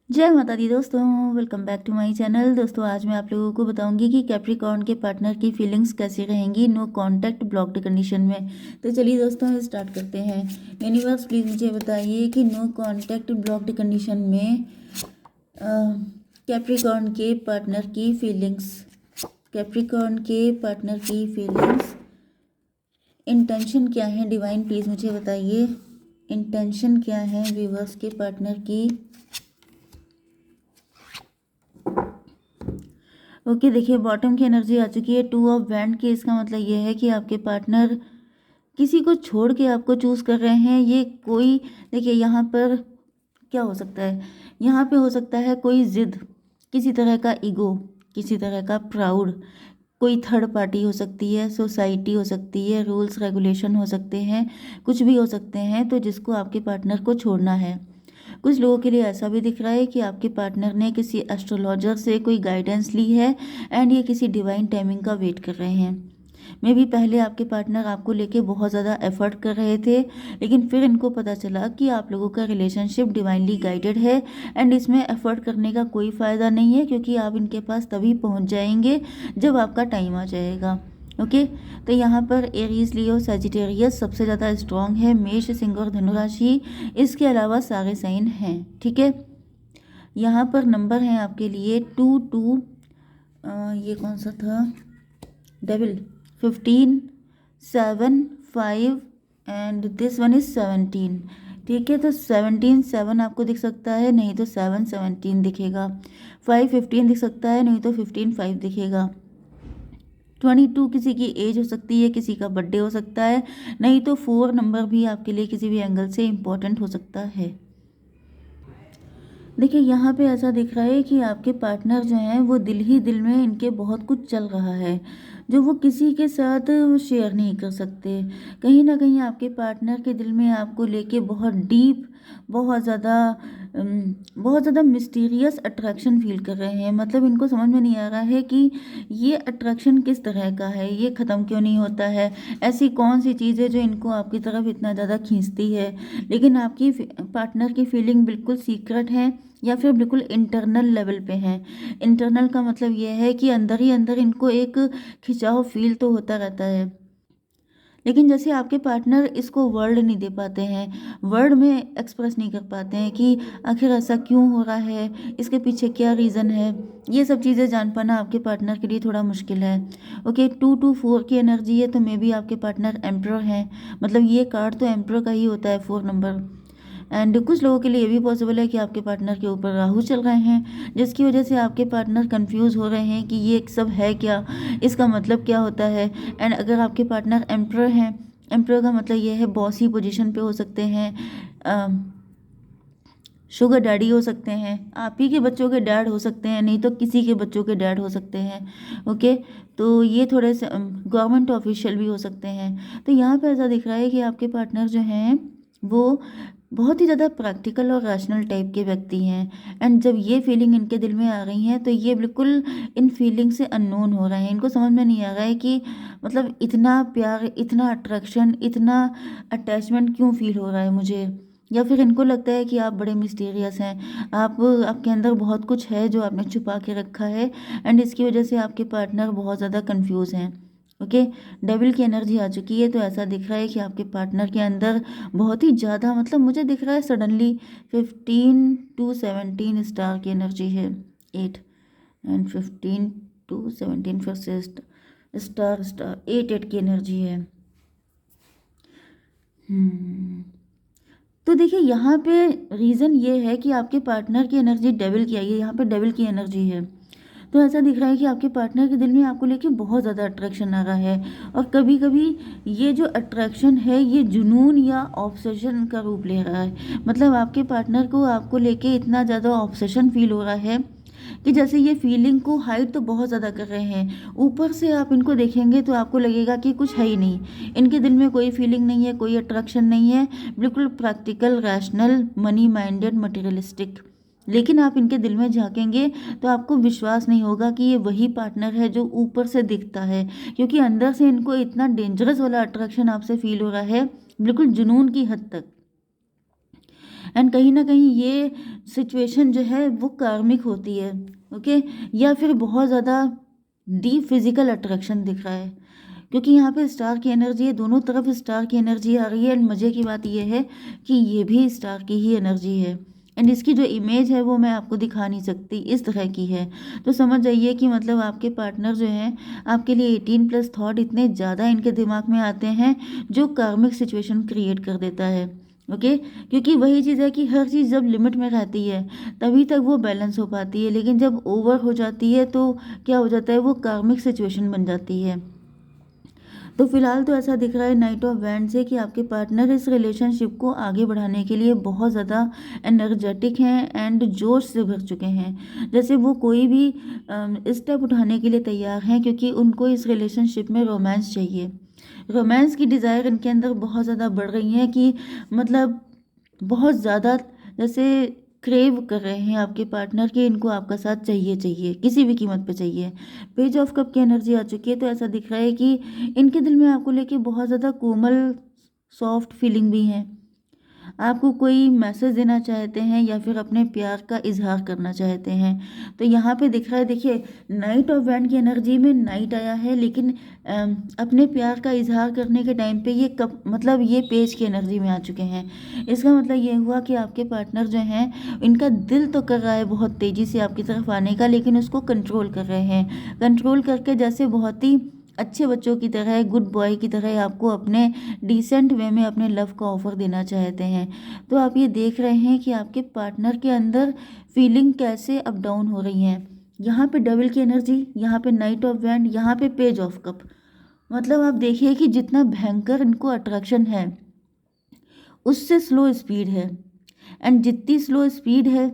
जय माता दी दोस्तों, welcome back to my channel. दोस्तों आज मैं आप लोगों को बताऊंगी कि कैप्रिकॉर्न के पार्टनर की फीलिंग्स कैसी रहेंगी नो कांटेक्ट ब्लॉक्ड कंडीशन में। तो चलिए दोस्तों स्टार्ट करते हैं। यूनिवर्स प्लीज़ मुझे बताइए कि नो कांटेक्ट ब्लॉक्ड कंडीशन में कैप्रिकॉर्न के पार्टनर की फीलिंग्स, कैप्रिकॉर्न के पार्टनर की फीलिंग्स, इंटेंशन क्या है डिवाइन प्लीज़ मुझे बताइए। इंटेंशन क्या है व्यूवर्स के पार्टनर की। ओके देखिए बॉटम की एनर्जी आ चुकी है, 2 ऑफ वैंड की। इसका मतलब ये है कि आपके पार्टनर किसी को छोड़ के आपको चूज़ कर रहे हैं। ये कोई, देखिए यहाँ पर क्या हो सकता है, यहाँ पे हो सकता है कोई ज़िद, किसी तरह का ईगो, किसी तरह का प्राउड, कोई थर्ड पार्टी हो सकती है, सोसाइटी हो सकती है, रूल्स रेगुलेशन हो सकते हैं, कुछ भी हो सकते हैं, तो जिसको आपके पार्टनर को छोड़ना है। कुछ लोगों के लिए ऐसा भी दिख रहा है कि आपके पार्टनर ने किसी एस्ट्रोलॉजर से कोई गाइडेंस ली है एंड ये किसी डिवाइन टाइमिंग का वेट कर रहे हैं। मे भी पहले आपके पार्टनर आपको लेके बहुत ज़्यादा एफर्ट कर रहे थे, लेकिन फिर इनको पता चला कि आप लोगों का रिलेशनशिप डिवाइनली गाइडेड है एंड इसमें एफर्ट करने का कोई फ़ायदा नहीं है, क्योंकि आप इनके पास तभी पहुंच जाएंगे जब आपका टाइम आ जाएगा। ओके तो यहाँ पर एरीज, लियो, सजिटेरियस सबसे ज़्यादा स्ट्रॉन्ग है, मेष, सिंह और धनु राशि। इसके अलावा सारे साइन हैं, ठीक है। यहाँ पर नंबर हैं आपके लिए 2 2, ये कौन सा था, devil, 15, 7, 5 and this one is 17। ठीक है, तो 17 7 आपको दिख सकता है, नहीं तो 7 17 दिखेगा। 5 15 दिख सकता है, नहीं तो 15 5 दिखेगा। 22 किसी की एज हो सकती है, किसी का बर्थडे हो सकता है, नहीं तो 4 नंबर भी आपके लिए किसी भी एंगल से इम्पोर्टेंट हो सकता है। देखिए यहाँ पे ऐसा दिख रहा है कि आपके पार्टनर जो हैं वो दिल ही दिल में इनके बहुत कुछ चल रहा है जो वो किसी के साथ शेयर नहीं कर सकते। कहीं ना कहीं आपके पार्टनर के दिल में आपको लेके बहुत डीप, बहुत ज़्यादा बहुत ज़्यादा मिस्टीरियस अट्रैक्शन फील कर रहे हैं। मतलब इनको समझ में नहीं आ रहा है कि ये अट्रैक्शन किस तरह का है, ये ख़त्म क्यों नहीं होता है, ऐसी कौन सी चीज़ है जो इनको आपकी तरफ इतना ज़्यादा खींचती है। लेकिन आपकी पार्टनर की फीलिंग बिल्कुल सीक्रेट है या फिर बिल्कुल इंटरनल लेवल पे है। इंटरनल का मतलब ये है कि अंदर ही अंदर इनको एक खिंचाव फील तो होता रहता है, लेकिन जैसे आपके पार्टनर इसको वर्ड नहीं दे पाते हैं, वर्ड में एक्सप्रेस नहीं कर पाते हैं कि आखिर ऐसा क्यों हो रहा है, इसके पीछे क्या रीज़न है। ये सब चीज़ें जान पाना आपके पार्टनर के लिए थोड़ा मुश्किल है। ओके 2 2 4 की एनर्जी है, तो मे बी आपके पार्टनर एम्प्रर हैं। मतलब ये कार्ड तो एम्प्रर का ही होता है, 4 नंबर। एंड कुछ लोगों के लिए ये भी पॉसिबल है कि आपके पार्टनर के ऊपर राहु चल रहे हैं, जिसकी वजह से आपके पार्टनर कंफ्यूज हो रहे हैं कि ये सब है क्या, इसका मतलब क्या होता है। एंड अगर आपके पार्टनर एम्प्रर हैं, एम्प्रर का मतलब ये है बॉसी पोजीशन पे हो सकते हैं, शुगर डैडी हो सकते हैं, आप ही के बच्चों के डैड हो सकते हैं, नहीं तो किसी के बच्चों के डैड हो सकते हैं। ओके तो ये थोड़े से गवर्नमेंट ऑफिशियल भी हो सकते हैं। तो यहाँ पे ऐसा दिख रहा है कि आपके पार्टनर जो हैं वो बहुत ही ज़्यादा प्रैक्टिकल और रैशनल टाइप के व्यक्ति हैं। एंड जब ये फीलिंग इनके दिल में आ रही हैं तो ये बिल्कुल इन फीलिंग से अननोन हो रहे हैं। इनको समझ में नहीं आ रहा है कि मतलब इतना प्यार, इतना अट्रैक्शन, इतना अटैचमेंट क्यों फील हो रहा है मुझे। या फिर इनको लगता है कि आप बड़े मिस्टीरियस हैं, आपके अंदर बहुत कुछ है जो आपने छुपा के रखा है एंड इसकी वजह से आपके पार्टनर बहुत ज़्यादा कंफ्यूज हैं। ओके डेविल की एनर्जी आ चुकी है, तो ऐसा दिख रहा है कि आपके पार्टनर के अंदर बहुत ही ज़्यादा, मतलब मुझे दिख रहा है सडनली 15 to 17 स्टार की एनर्जी है। 8 एंड 15 to 17 फिर से स्टार स्टार 8 की एनर्जी है। तो देखिए यहाँ पे रीज़न ये है कि आपके पार्टनर की एनर्जी डेविल की आई है, यहाँ पे डेविल की एनर्जी है। तो ऐसा दिख रहा है कि आपके पार्टनर के दिल में आपको लेके बहुत ज़्यादा अट्रैक्शन आ रहा है, और कभी कभी ये जो अट्रैक्शन है ये जुनून या ऑब्सेशन का रूप ले रहा है। मतलब आपके पार्टनर को आपको लेके इतना ज़्यादा ऑब्सेशन फील हो रहा है कि जैसे ये फीलिंग को हाइड तो बहुत ज़्यादा कर रहे हैं, ऊपर से आप इनको देखेंगे तो आपको लगेगा कि कुछ है ही नहीं, इनके दिल में कोई फीलिंग नहीं है, कोई अट्रैक्शन नहीं है, बिल्कुल practical, rational, money minded, materialistic. लेकिन आप इनके दिल में झांकेंगे तो आपको विश्वास नहीं होगा कि ये वही पार्टनर है जो ऊपर से दिखता है, क्योंकि अंदर से इनको इतना डेंजरस वाला अट्रैक्शन आपसे फील हो रहा है, बिल्कुल जुनून की हद तक। एंड कहीं ना कहीं ये सिचुएशन जो है वो कार्मिक होती है। ओके, या फिर बहुत ज़्यादा डीप फिजिकल अट्रैक्शन दिख रहा है, क्योंकि यहाँ पे स्टार की एनर्जी है, दोनों तरफ स्टार की एनर्जी आ रही है। एंड मज़े की बात यह है कि ये भी स्टार की ही एनर्जी है। एंड इसकी जो इमेज है वो मैं आपको दिखा नहीं सकती, इस तरह की है। तो समझ जाइए कि मतलब आपके पार्टनर जो हैं आपके लिए 18+ थॉट इतने ज़्यादा इनके दिमाग में आते हैं जो कार्मिक सिचुएशन क्रिएट कर देता है। ओके, क्योंकि वही चीज़ है कि हर चीज़ जब लिमिट में रहती है तभी तक वो बैलेंस हो पाती है, लेकिन जब ओवर हो जाती है तो क्या हो जाता है, वो कार्मिक सिचुएशन बन जाती है। तो फिलहाल तो ऐसा दिख रहा है नाइट ऑफ वैंड से कि आपके पार्टनर इस रिलेशनशिप को आगे बढ़ाने के लिए बहुत ज़्यादा एनर्जेटिक हैं एंड जोश से भर चुके हैं। जैसे वो कोई भी स्टेप उठाने के लिए तैयार हैं, क्योंकि उनको इस रिलेशनशिप में रोमांस चाहिए। रोमांस की डिज़ायर इनके अंदर बहुत ज़्यादा बढ़ रही है कि मतलब बहुत ज़्यादा जैसे क्रेव कर रहे हैं आपके पार्टनर के, इनको आपका साथ चाहिए चाहिए, किसी भी कीमत पे चाहिए। पेज ऑफ कप की एनर्जी आ चुकी है, तो ऐसा दिख रहा है कि इनके दिल में आपको लेके बहुत ज़्यादा कोमल सॉफ्ट फीलिंग भी है। आपको कोई मैसेज देना चाहते हैं या फिर अपने प्यार का इजहार करना चाहते हैं। तो यहाँ पे दिख रहा है, देखिए नाइट ऑफ वैंड की एनर्जी में नाइट आया है, लेकिन अपने प्यार का इजहार करने के टाइम पे ये कब मतलब ये पेज की एनर्जी में आ चुके हैं। इसका मतलब ये हुआ कि आपके पार्टनर जो हैं इनका दिल तो कर रहा है बहुत तेज़ी से आपकी तरफ आने का, लेकिन उसको कंट्रोल कर रहे हैं। कंट्रोल करके जैसे बहुत ही अच्छे बच्चों की तरह, गुड बॉय की तरह आपको अपने डिसेंट वे में अपने लव का ऑफर देना चाहते हैं। तो आप ये देख रहे हैं कि आपके पार्टनर के अंदर फीलिंग कैसे अप डाउन हो रही हैं। यहाँ पे डबल की एनर्जी, यहाँ पे नाइट ऑफ वैंड, यहाँ पे पेज ऑफ कप। मतलब आप देखिए कि जितना भयंकर इनको अट्रैक्शन है उससे स्लो स्पीड है, एंड जितनी स्लो स्पीड है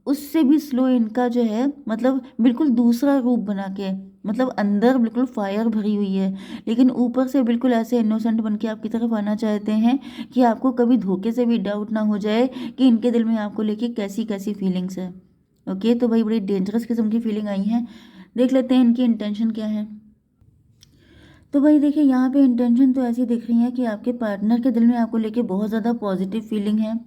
उससे भी स्लो इनका जो है मतलब बिल्कुल दूसरा रूप बना के, मतलब अंदर बिल्कुल फायर भरी हुई है, लेकिन ऊपर से बिल्कुल ऐसे इनोसेंट बन के आपकी तरफ आना चाहते हैं कि आपको कभी धोखे से भी डाउट ना हो जाए कि इनके दिल में आपको लेके कैसी कैसी फीलिंग्स है। ओके, तो भाई बड़ी डेंजरस किस्म की फीलिंग आई है। देख लेते हैं इनकी इंटेंशन क्या है। तो भाई देखिए यहाँ पे इंटेंशन तो ऐसी दिख रही है कि आपके पार्टनर के दिल में आपको लेके बहुत ज़्यादा पॉजिटिव फीलिंग है।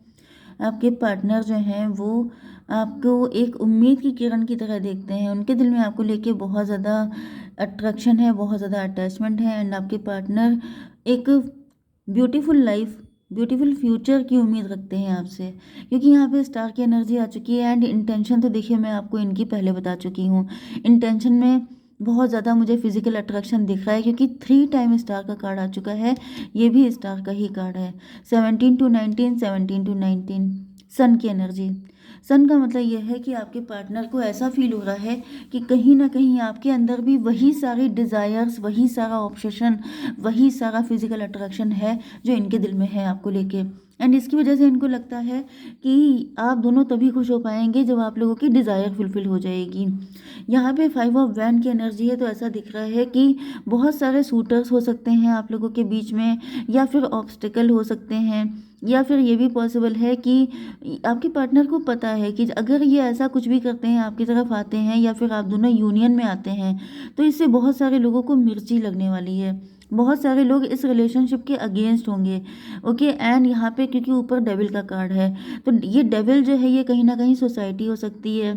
आपके पार्टनर जो हैं वो आपको एक उम्मीद की किरण की तरह देखते हैं, उनके दिल में आपको लेके बहुत ज़्यादा अट्रैक्शन है, बहुत ज़्यादा अटैचमेंट है। एंड आपके पार्टनर एक ब्यूटीफुल लाइफ, ब्यूटीफुल फ्यूचर की उम्मीद रखते हैं आपसे, क्योंकि यहाँ पे स्टार की एनर्जी आ चुकी है। एंड इंटेंशन तो देखिए मैं आपको इनकी पहले बता चुकी हूँ। इंटेंशन में बहुत ज़्यादा मुझे फिजिकल अट्रैक्शन दिख रहा है, क्योंकि 3 टाइम स्टार का कार्ड आ चुका है, ये भी स्टार का ही कार्ड है। 17 to 19, 17 to 19, सन की एनर्जी। सन का मतलब यह है कि आपके पार्टनर को ऐसा फील हो रहा है कि कहीं ना कहीं आपके अंदर भी वही सारी डिज़ायर्स, वही सारा ऑब्सेशन, वही सारा फिजिकल अट्रैक्शन है जो इनके दिल में है आपको लेके। एंड इसकी वजह से इनको लगता है कि आप दोनों तभी खुश हो पाएंगे जब आप लोगों की डिज़ायर फुलफिल हो जाएगी। यहाँ पे 5 ऑफ वैंड की एनर्जी है, तो ऐसा दिख रहा है कि बहुत सारे सूटर्स हो सकते हैं आप लोगों के बीच में, या फिर ऑब्स्टिकल हो सकते हैं, या फिर ये भी पॉसिबल है कि आपके पार्टनर को पता है कि अगर ये ऐसा कुछ भी करते हैं, आपकी तरफ आते हैं या फिर आप दोनों यूनियन में आते हैं, तो इससे बहुत सारे लोगों को मिर्ची लगने वाली है। बहुत सारे लोग इस रिलेशनशिप के अगेंस्ट होंगे। ओके, एंड यहाँ पे क्योंकि ऊपर डेविल का कार्ड है, तो ये डेविल जो है ये कहीं ना कहीं सोसाइटी हो सकती है,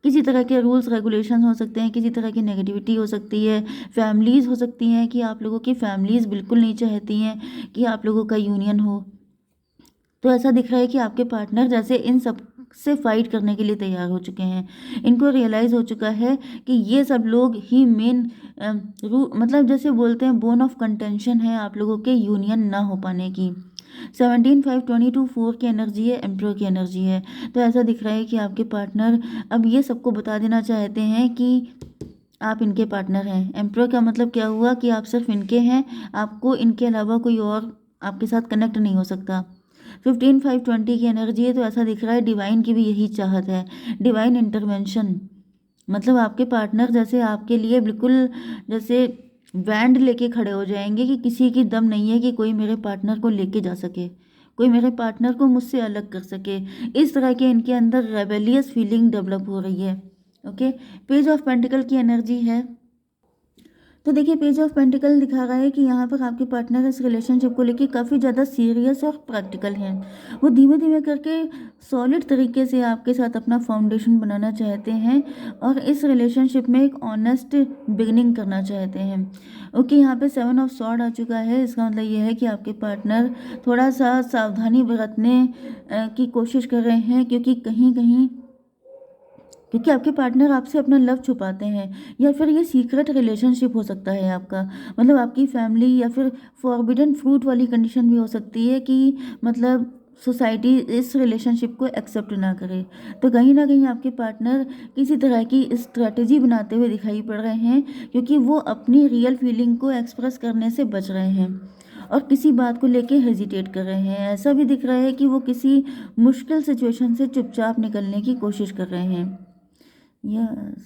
किसी तरह के रूल्स रेगुलेशन हो सकते हैं, किसी तरह की नेगेटिविटी हो सकती है, फैमिलीज़ हो सकती हैं कि आप लोगों की फैमिलीज़ बिल्कुल नहीं चाहती हैं कि आप लोगों का यूनियन हो। तो ऐसा दिख रहा है कि आपके पार्टनर जैसे इन सब से फाइट करने के लिए तैयार हो चुके हैं। इनको रियलाइज़ हो चुका है कि ये सब लोग ही मेन मतलब जैसे बोलते हैं बोन ऑफ कंटेंशन है आप लोगों के यूनियन ना हो पाने की। 17, 5, 22, 4 की एनर्जी है, एम्प्रो की एनर्जी है। तो ऐसा दिख रहा है कि आपके पार्टनर अब ये सबको बता देना चाहते हैं कि आप इनके पार्टनर हैं। एम्प्रो का मतलब क्या हुआ कि आप सिर्फ इनके हैं, आपको इनके अलावा कोई और आपके साथ कनेक्ट नहीं हो सकता। 15, 5, 20 की एनर्जी है, तो ऐसा दिख रहा है डिवाइन की भी यही चाहत है, डिवाइन इंटरवेंशन। मतलब आपके पार्टनर जैसे आपके लिए बिल्कुल जैसे बैंड लेके खड़े हो जाएंगे कि किसी की दम नहीं है कि कोई मेरे पार्टनर को लेके जा सके, कोई मेरे पार्टनर को मुझसे अलग कर सके। इस तरह के इनके अंदर रेबेलियस फीलिंग डेवलप हो रही है। ओके, पेज ऑफ पेंटिकल की एनर्जी है, तो देखिए पेज ऑफ पेंटिकल दिखा रहा है कि यहाँ पर आपके पार्टनर इस रिलेशनशिप को लेके काफ़ी ज़्यादा सीरियस और प्रैक्टिकल हैं। वो धीमे धीमे करके सॉलिड तरीके से आपके साथ अपना फाउंडेशन बनाना चाहते हैं और इस रिलेशनशिप में एक ऑनेस्ट बिगिनिंग करना चाहते हैं। ओके, यहाँ पे 7 ऑफ सॉर्ड आ चुका है। इसका मतलब ये है कि आपके पार्टनर थोड़ा सा सावधानी बरतने की कोशिश कर रहे हैं, क्योंकि आपके पार्टनर आपसे अपना लव छुपाते हैं, या फिर ये सीक्रेट रिलेशनशिप हो सकता है आपका, मतलब आपकी फैमिली, या फिर फॉरबिडन फ्रूट वाली कंडीशन भी हो सकती है कि मतलब सोसाइटी इस रिलेशनशिप को एक्सेप्ट ना करे। तो कहीं ना कहीं आपके पार्टनर किसी तरह की स्ट्रैटेजी बनाते हुए दिखाई पड़ रहे हैं, क्योंकि वो अपनी रियल फीलिंग को एक्सप्रेस करने से बच रहे हैं और किसी बात को लेके हेजिटेट कर रहे हैं। ऐसा भी दिख रहा है कि वो किसी मुश्किल सिचुएशन से चुपचाप निकलने की कोशिश कर रहे हैं। यस,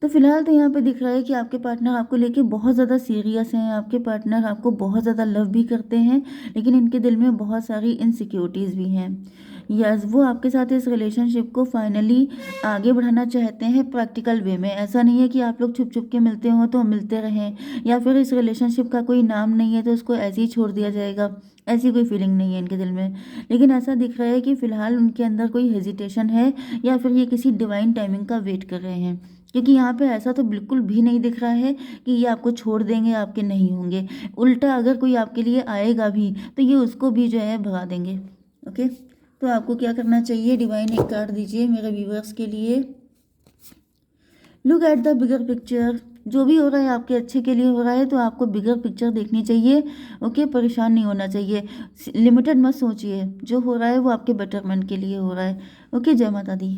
तो फिलहाल तो यहाँ पे दिख रहा है कि आपके पार्टनर आपको लेके बहुत ज़्यादा सीरियस हैं। आपके पार्टनर आपको बहुत ज़्यादा लव भी करते हैं, लेकिन इनके दिल में बहुत सारी इनसिक्योरिटीज़ भी हैं। यस, वो आपके साथ इस रिलेशनशिप को फाइनली आगे बढ़ाना चाहते हैं प्रैक्टिकल वे में। ऐसा नहीं है कि आप लोग छुप छुप के मिलते हो तो मिलते रहें, या फिर इस रिलेशनशिप का कोई नाम नहीं है तो उसको ऐसे ही छोड़ दिया जाएगा। ऐसी कोई फीलिंग नहीं है इनके दिल में, लेकिन ऐसा दिख रहा है कि फ़िलहाल उनके अंदर कोई हेजिटेशन है, या फिर ये किसी डिवाइन टाइमिंग का वेट कर रहे हैं। क्योंकि यहाँ पे ऐसा तो बिल्कुल भी नहीं दिख रहा है कि ये आपको छोड़ देंगे, आपके नहीं होंगे। उल्टा अगर कोई आपके लिए आएगा भी तो ये उसको भी जो है भगा देंगे। ओके, तो आपको क्या करना चाहिए? डिवाइन एक कार्ड दीजिए मेरे व्यूवर्स के लिए। Look at the bigger picture. जो भी हो रहा है आपके अच्छे के लिए हो रहा है, तो आपको बिगर पिक्चर देखनी चाहिए। ओके, परेशान नहीं होना चाहिए, लिमिटेड मत सोचिए। जो हो रहा है वो आपके बेटरमेंट के लिए हो रहा है। ओके, जय माता दी।